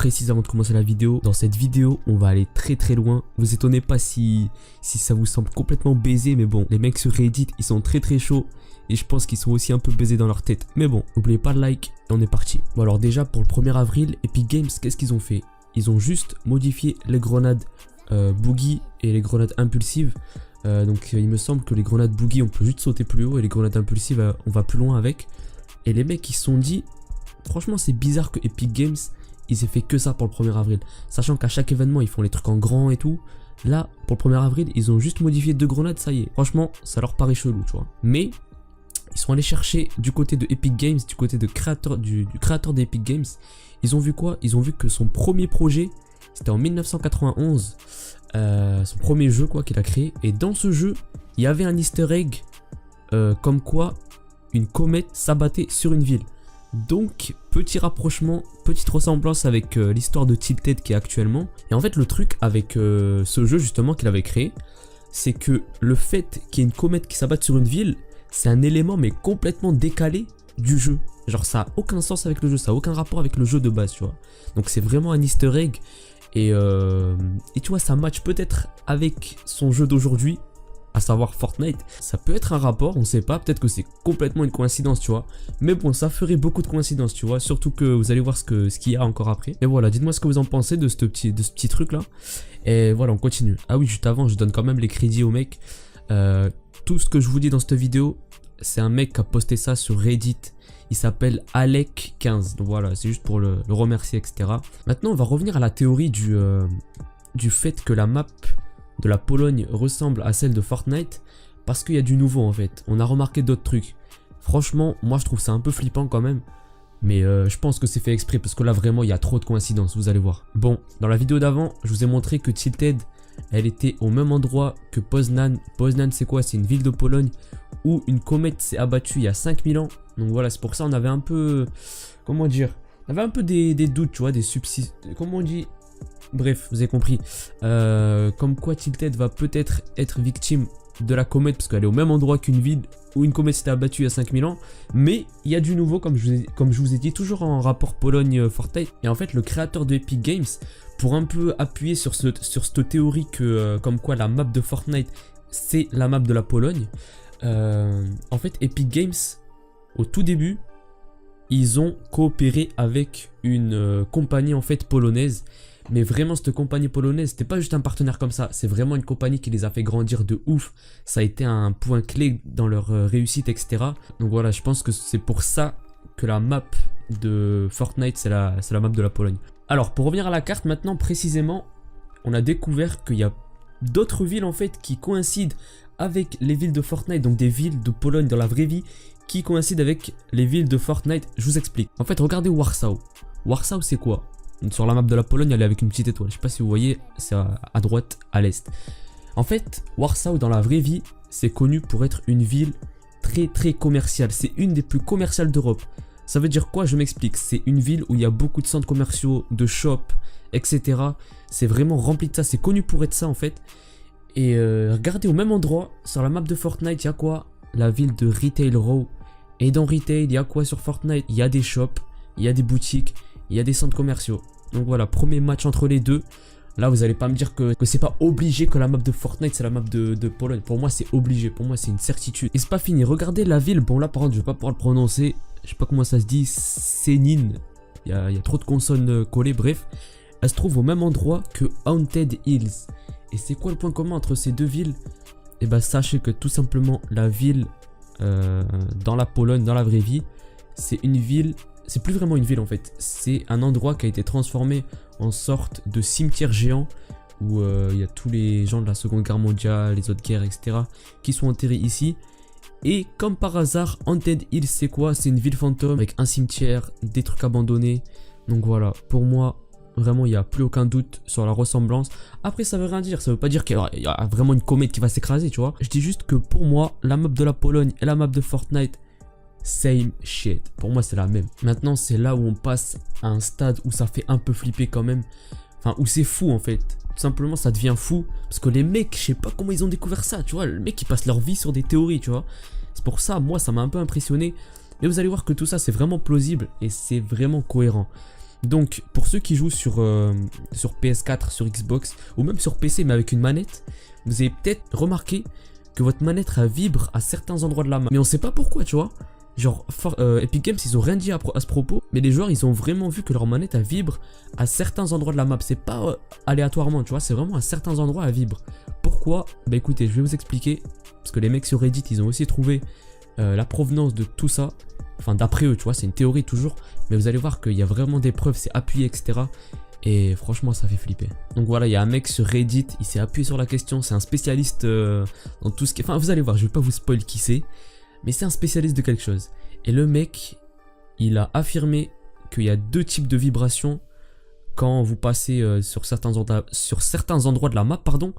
précise avant de commencer la vidéo. Dans cette vidéo, on va aller très très loin. Vous étonnez pas si ça vous semble complètement baisé, mais bon, les mecs sur Reddit, ils sont très très chauds. Et je pense qu'ils sont aussi un peu baisés dans leur tête. Mais bon, n'oubliez pas le like et on est parti. Bon alors déjà, pour le 1er avril, Epic Games, qu'est-ce qu'ils ont fait? Ils ont juste modifié les grenades boogie et les grenades impulsives. Donc il me semble que les grenades boogie, on peut juste sauter plus haut. Et les grenades impulsives, on va plus loin avec. Et les mecs, ils se sont dit, franchement, c'est bizarre que Epic Games, ils aient fait que ça pour le 1er avril. Sachant qu'à chaque événement, ils font les trucs en grand et tout. Là, pour le 1er avril, ils ont juste modifié 2 grenades, ça y est. Franchement, ça leur paraît chelou, tu vois. Mais ils sont allés chercher du côté de Epic Games, du côté de du créateur d'Epic Games. Ils ont vu quoi? Ils ont vu que son premier projet, c'était en 1991. Son premier jeu quoi qu'il a créé. Et dans ce jeu, il y avait un easter egg comme quoi une comète s'abattait sur une ville. Donc, petit rapprochement, petite ressemblance avec l'histoire de Tilted qui est actuellement. Et en fait, le truc avec ce jeu justement qu'il avait créé, c'est que le fait qu'il y ait une comète qui s'abatte sur une ville, c'est un élément mais complètement décalé du jeu. Genre ça a aucun sens avec le jeu, ça a aucun rapport avec le jeu de base, tu vois. Donc c'est vraiment un easter egg. Et tu vois, ça match peut-être avec son jeu d'aujourd'hui, à savoir Fortnite. Ça peut être un rapport, on sait pas, peut-être que c'est complètement une coïncidence, tu vois. Mais bon, ça ferait beaucoup de coïncidences, tu vois. Surtout que vous allez voir ce qu'il y a encore après. Et voilà, dites-moi ce que vous en pensez de ce petit truc là. Et voilà, on continue. Ah oui, juste avant, je donne quand même les crédits au mec. Tout ce que je vous dis dans cette vidéo, c'est un mec qui a posté ça sur Reddit. Il s'appelle Alec15. Donc voilà, c'est juste pour le remercier, etc. Maintenant, on va revenir à la théorie du fait que la map de la Pologne ressemble à celle de Fortnite. Parce qu'il y a du nouveau en fait. On a remarqué d'autres trucs. Franchement, moi je trouve ça un peu flippant quand même. Mais je pense que c'est fait exprès parce que là vraiment il y a trop de coïncidences, vous allez voir. Bon, dans la vidéo d'avant, je vous ai montré que Tilted, elle était au même endroit que Poznan. Poznan c'est quoi? C'est une ville de Pologne où une comète s'est abattue il y a 5000 ans. Donc voilà, c'est pour ça on avait un peu, comment dire, on avait un peu des doutes, tu vois, des subsides, comment on dit. Bref, vous avez compris. Comme quoi Tilted va peut-être être victime de la comète parce qu'elle est au même endroit qu'une ville où une comète s'était abattue il y a 5000 ans. Mais il y a du nouveau, comme je vous ai dit, toujours en rapport Pologne-Fortnite. Et en fait, le créateur de Epic Games, pour un peu appuyer sur cette théorie que comme quoi la map de Fortnite, c'est la map de la Pologne. En fait, Epic Games, au tout début, ils ont coopéré avec une compagnie en fait polonaise. Mais vraiment, cette compagnie polonaise, c'était pas juste un partenaire comme ça. C'est vraiment une compagnie qui les a fait grandir de ouf. Ça a été un point clé dans leur réussite, etc. Donc voilà, je pense que c'est pour ça que la map de Fortnite, c'est la map de la Pologne. Alors, pour revenir à la carte maintenant, précisément, on a découvert qu'il y a d'autres villes en fait qui coïncident avec les villes de Fortnite. Donc des villes de Pologne dans la vraie vie qui coïncident avec les villes de Fortnite. Je vous explique. En fait, regardez Warsaw. Warsaw, c'est quoi? Sur la map de la Pologne, elle est avec une petite étoile. Je sais pas si vous voyez, c'est à droite, à l'est. En fait, Warsaw dans la vraie vie, c'est connu pour être une ville très très commerciale. C'est une des plus commerciales d'Europe. Ça veut dire quoi? Je m'explique. C'est une ville où il y a beaucoup de centres commerciaux, de shops, etc. C'est vraiment rempli de ça. C'est connu pour être ça en fait. Et regardez au même endroit, sur la map de Fortnite, il y a quoi? La ville de Retail Row. Et dans Retail, il y a quoi sur Fortnite? Il y a des shops, il y a des boutiques, il y a des centres commerciaux. Donc voilà, premier match entre les deux. Là, vous allez pas me dire que c'est pas obligé que la map de Fortnite, c'est la map de Pologne. Pour moi, c'est obligé. Pour moi, c'est une certitude. Et c'est pas fini. Regardez la ville. Bon, là, par contre, je vais pas pouvoir le prononcer. Je sais pas comment ça se dit. Senin. Il y a trop de consonnes collées. Bref, elle se trouve au même endroit que Haunted Hills. Et c'est quoi le point commun entre ces deux villes? Et bah, sachez que tout simplement, la ville dans la Pologne, dans la vraie vie, c'est une ville. C'est plus vraiment une ville en fait, c'est un endroit qui a été transformé en sorte de cimetière géant où il y a tous les gens de la Seconde Guerre mondiale, les autres guerres, etc. qui sont enterrés ici. Et comme par hasard, Haunted Hills c'est quoi? C'est une ville fantôme avec un cimetière, des trucs abandonnés. Donc voilà, pour moi, vraiment il n'y a plus aucun doute sur la ressemblance. Après ça veut rien dire, ça veut pas dire qu'il y a vraiment une comète qui va s'écraser, tu vois. Je dis juste que pour moi, la map de la Pologne et la map de Fortnite, same shit. Pour moi, c'est la même. Maintenant, c'est là où on passe à un stade où ça fait un peu flipper quand même. Enfin, où c'est fou en fait. Tout simplement, ça devient fou. Parce que les mecs, je sais pas comment ils ont découvert ça. Tu vois, les mecs, ils passent leur vie sur des théories, tu vois. C'est pour ça, moi, ça m'a un peu impressionné. Mais vous allez voir que tout ça, c'est vraiment plausible et c'est vraiment cohérent. Donc pour ceux qui jouent sur PS4, sur Xbox ou même sur PC mais avec une manette, vous avez peut-être remarqué que votre manette elle vibre à certains endroits de la map. Mais on sait pas pourquoi, tu vois. Genre Epic Games ils ont rien dit à ce propos, mais les joueurs ils ont vraiment vu que leur manette elle vibre à certains endroits de la map. C'est pas aléatoirement, tu vois, c'est vraiment à certains endroits elle vibre. Pourquoi? Bah écoutez, je vais vous expliquer. Parce que les mecs sur Reddit ils ont aussi trouvé la provenance de tout ça. Enfin d'après eux, tu vois, c'est une théorie toujours. Mais vous allez voir qu'il y a vraiment des preuves, c'est appuyé, etc. Et franchement ça fait flipper. Donc voilà, il y a un mec sur Reddit, il s'est appuyé sur la question. C'est un spécialiste dans tout ce qui est... Enfin vous allez voir, je vais pas vous spoil qui c'est. Mais c'est un spécialiste de quelque chose. Et le mec, il a affirmé qu'il y a deux types de vibrations quand vous passez sur certains endroits de la map, pardon.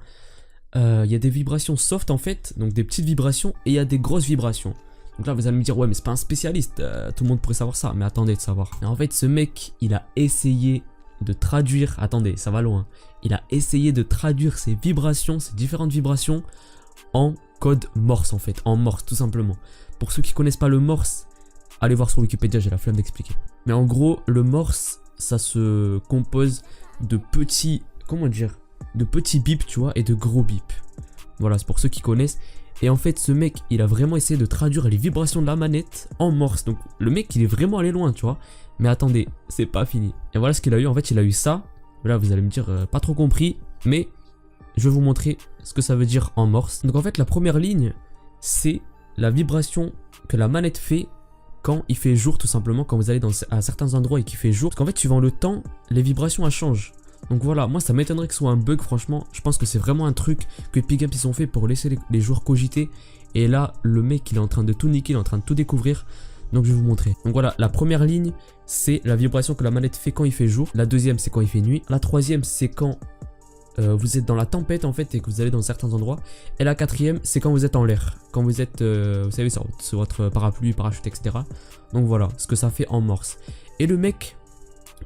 Il y a des vibrations soft en fait, donc des petites vibrations, et il y a des grosses vibrations. Donc là vous allez me dire ouais mais c'est pas un spécialiste, tout le monde pourrait savoir ça, mais attendez de savoir. Et en fait ce mec il a essayé de traduire, attendez ça va loin, il a essayé de traduire ces vibrations, ces différentes vibrations en code Morse en fait, en Morse tout simplement. Pour ceux qui connaissent pas le Morse, allez voir sur Wikipédia, j'ai la flemme d'expliquer. Mais en gros le Morse ça se compose de petits, comment dire, de petits bips tu vois et de gros bips. Voilà, c'est pour ceux qui connaissent. Et en fait ce mec il a vraiment essayé de traduire les vibrations de la manette en Morse. Donc le mec il est vraiment allé loin tu vois. Mais attendez, c'est pas fini. Et voilà ce qu'il a eu, en fait il a eu ça. Là vous allez me dire pas trop compris, mais je vais vous montrer ce que ça veut dire en Morse. Donc en fait la première ligne c'est la vibration que la manette fait quand il fait jour tout simplement. Quand vous allez à certains endroits et qu'il fait jour. Parce qu'en fait suivant le temps les vibrations elles changent. Donc voilà, moi ça m'étonnerait que ce soit un bug franchement. Je pense que c'est vraiment un truc que Epic Games ils ont fait pour laisser les joueurs cogiter. Et là le mec il est en train de tout niquer, il est en train de tout découvrir. Donc je vais vous montrer. Donc voilà, la première ligne c'est la vibration que la manette fait quand il fait jour. La deuxième c'est quand il fait nuit. La troisième c'est quand vous êtes dans la tempête en fait et que vous allez dans certains endroits. Et la quatrième c'est quand vous êtes en l'air. Quand vous êtes, vous savez, sur votre parapluie, parachute, etc. Donc voilà, ce que ça fait en Morse. Et le mec...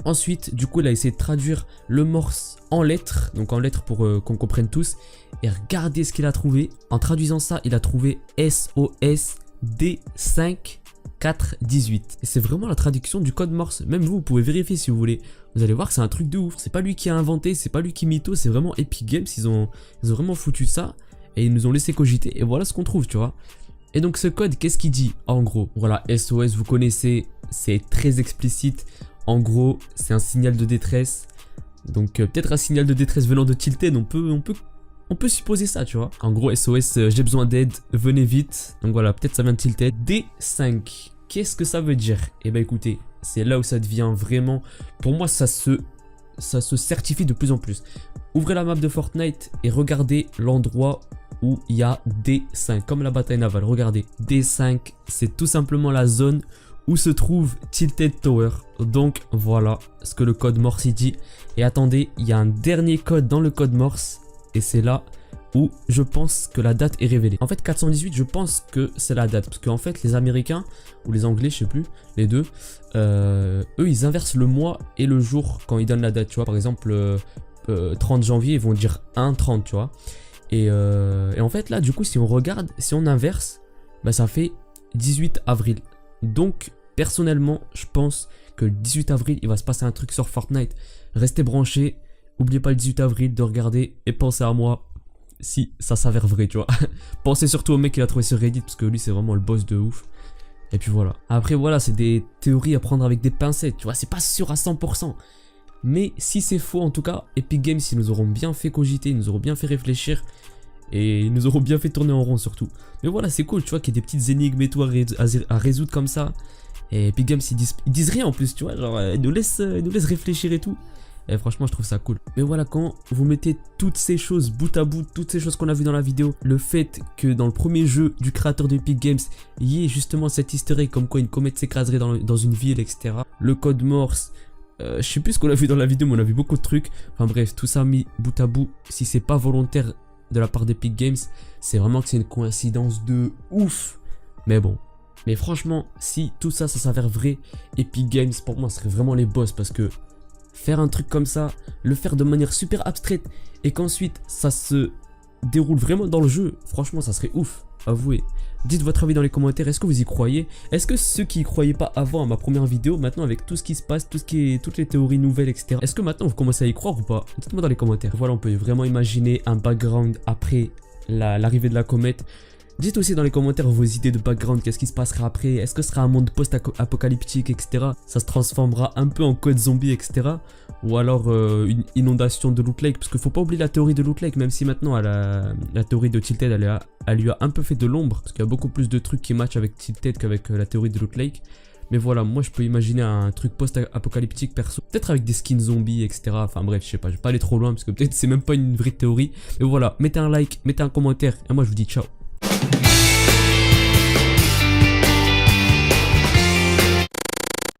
Ensuite, du coup, il a essayé de traduire le Morse en lettres, donc en lettres pour qu'on comprenne tous. Et regardez ce qu'il a trouvé. En traduisant ça, il a trouvé SOS D5418. Et c'est vraiment la traduction du code Morse. Même vous pouvez vérifier si vous voulez. Vous allez voir que c'est un truc de ouf. C'est pas lui qui a inventé, c'est pas lui qui mytho, c'est vraiment Epic Games. Ils ont vraiment foutu ça et ils nous ont laissé cogiter. Et voilà ce qu'on trouve, tu vois. Et donc ce code, qu'est-ce qu'il dit en gros? Voilà, SOS, vous connaissez, c'est très explicite. En gros, c'est un signal de détresse. Donc peut-être un signal de détresse venant de Tilted, on peut supposer ça, tu vois. En gros, SOS, j'ai besoin d'aide, venez vite. Donc voilà, peut-être ça vient de Tilted. D5, qu'est-ce que ça veut dire? Eh ben écoutez, c'est là où ça devient vraiment... Pour moi, ça se certifie de plus en plus. Ouvrez la map de Fortnite et regardez l'endroit où il y a D5, comme la bataille navale. Regardez, D5, c'est tout simplement la zone où se trouve Tilted Tower. Donc voilà ce que le code Morse il dit. Et attendez, il y a un dernier code dans le code Morse. Et c'est là où je pense que la date est révélée. En fait 418 je pense que c'est la date. Parce qu'en fait les Américains ou les Anglais je sais plus, les deux, eux ils inversent le mois et le jour quand ils donnent la date. Tu vois par exemple 30 janvier ils vont dire 1-30 tu vois. Et en fait là du coup si on regarde, si on inverse, bah, ça fait 18 avril. Donc personnellement je pense que le 18 avril il va se passer un truc sur Fortnite. Restez branchés, n'oubliez pas le 18 avril de regarder et pensez à moi si ça s'avère vrai tu vois. Pensez surtout au mec qu'il a trouvé sur Reddit parce que lui c'est vraiment le boss de ouf. Et puis voilà. Après voilà, c'est des théories à prendre avec des pincettes tu vois, c'est pas sûr à 100%. Mais si c'est faux en tout cas, Epic Games ils nous auront bien fait cogiter, ils nous auront bien fait réfléchir. Et ils nous auront bien fait tourner en rond surtout. Mais voilà c'est cool tu vois qu'il y ait des petites énigmes et tout à résoudre comme ça. Et Epic Games ils disent rien en plus tu vois. Genre ils nous laissent réfléchir et tout. Et franchement je trouve ça cool. Mais voilà, quand vous mettez toutes ces choses bout à bout, toutes ces choses qu'on a vu dans la vidéo, le fait que dans le premier jeu du créateur de Epic Games, il y ait justement cette easter egg comme quoi une comète s'écraserait dans une ville, etc. Le code Morse, je sais plus ce qu'on a vu dans la vidéo mais on a vu beaucoup de trucs. Enfin bref, tout ça mis bout à bout, si c'est pas volontaire de la part d'Epic Games, c'est vraiment que c'est une coïncidence de ouf. Mais bon. Mais franchement, si tout ça s'avère vrai, Epic Games pour moi serait vraiment les boss parce que faire un truc comme ça, le faire de manière super abstraite et qu'ensuite ça se déroule vraiment dans le jeu, franchement ça serait ouf. avouez. Dites votre avis dans les commentaires, est-ce que vous y croyez? Est-ce que ceux qui y croyaient pas avant à ma première vidéo, maintenant avec tout ce qui se passe, toutes les théories nouvelles, etc. Est-ce que maintenant vous commencez à y croire ou pas? Dites-moi dans les commentaires. Voilà, on peut vraiment imaginer un background après l'arrivée de la comète. Dites aussi dans les commentaires vos idées de background, qu'est-ce qui se passera après, est-ce que ce sera un monde post-apocalyptique, etc. Ça se transformera un peu en code zombie, etc. Ou alors une inondation de Loot Lake, parce qu'il faut pas oublier la théorie de Loot Lake, même si maintenant la théorie de Tilted, elle lui a un peu fait de l'ombre, parce qu'il y a beaucoup plus de trucs qui matchent avec Tilted qu'avec la théorie de Loot Lake. Mais voilà, moi je peux imaginer un truc post-apocalyptique perso, peut-être avec des skins zombies, etc. Enfin bref, je sais pas, je vais pas aller trop loin, parce que peut-être c'est même pas une vraie théorie. Mais voilà, mettez un like, mettez un commentaire, et moi je vous dis ciao.